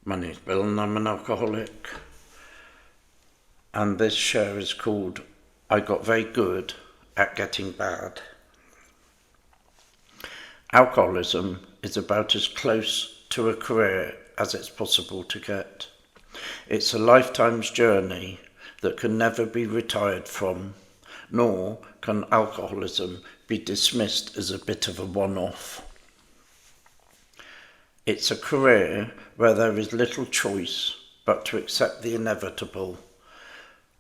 My name's Bill and I'm an alcoholic. And this share is called I Got Very Good at Getting Bad. Alcoholism is about as close to a career as it's possible to get. It's a lifetime's journey that can never be retired from, nor can alcoholism be dismissed as a bit of a one-off. It's a career where there is little choice but to accept the inevitable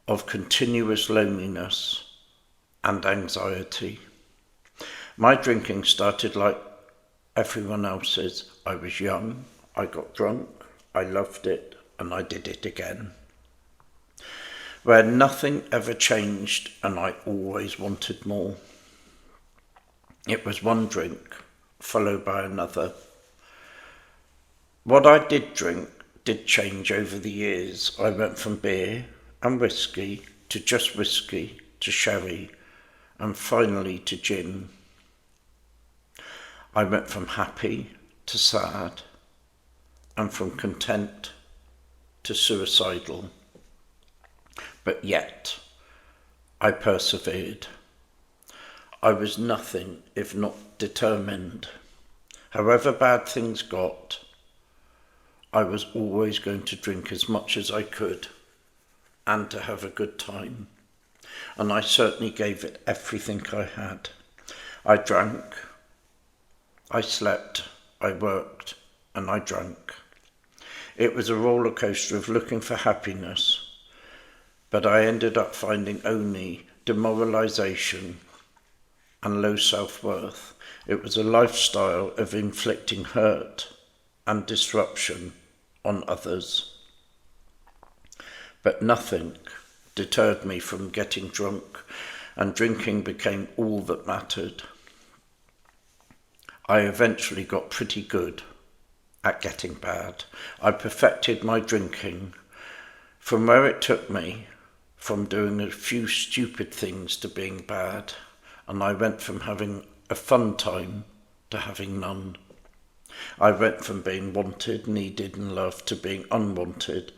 of continuous loneliness and anxiety. My drinking started like everyone else's. I was young, I got drunk, I loved it, and I did it again. Where nothing ever changed and I always wanted more. It was one drink, followed by another. What I did drink did change over the years. I went from beer and whiskey to just whiskey to sherry and finally to gin. I went from happy to sad and from content to suicidal. But yet, I persevered. I was nothing if not determined. However bad things got, I was always going to drink as much as I could and to have a good time. And I certainly gave it everything I had. I drank, I slept, I worked, and I drank. It was a roller coaster of looking for happiness, but I ended up finding only demoralization and low self-worth. It was a lifestyle of inflicting hurt and disruption on others. But nothing deterred me from getting drunk, and drinking became all that mattered. I eventually got pretty good at getting bad. I perfected my drinking from where it took me, from doing a few stupid things to being bad, and I went from having a fun time to having none. I went from being wanted, needed and loved to being unwanted,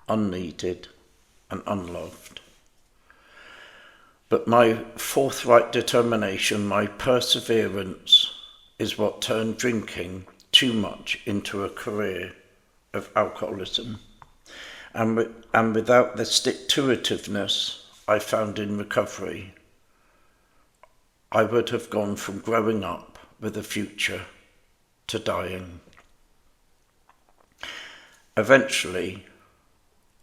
unneeded and unloved. But my forthright determination, my perseverance is what turned drinking too much into a career of alcoholism. And without the stick-to-itiveness I found in recovery, I would have gone from growing up with a future to dying. Eventually,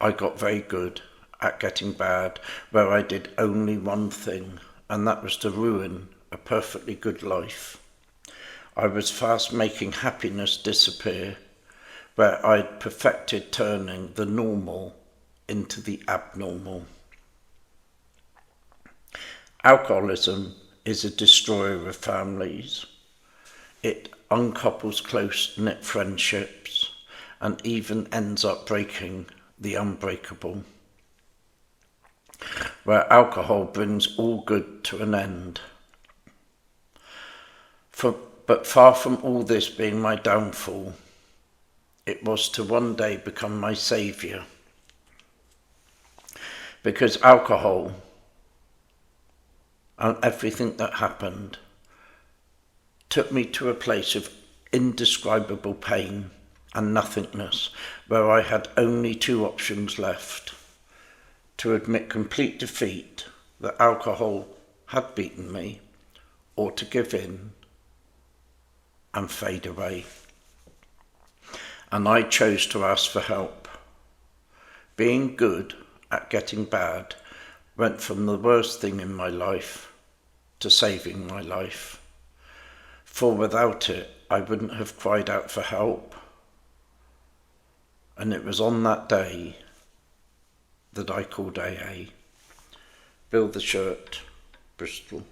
I got very good at getting bad, where I did only one thing, and that was to ruin a perfectly good life. I was fast making happiness disappear, where I'd perfected turning the normal into the abnormal. Alcoholism is a destroyer of families. It uncouples close-knit friendships and even ends up breaking the unbreakable. Where alcohol brings all good to an end. But far from all this being my downfall, it was to one day become my saviour. Because alcohol and everything that happened took me to a place of indescribable pain and nothingness, where I had only two options left: to admit complete defeat that alcohol had beaten me, or to give in and fade away. And I chose to ask for help. Being good at getting bad went from the worst thing in my life to saving my life. For without it, I wouldn't have cried out for help. And it was on that day that I called AA. Bill the Shirt, Bristol.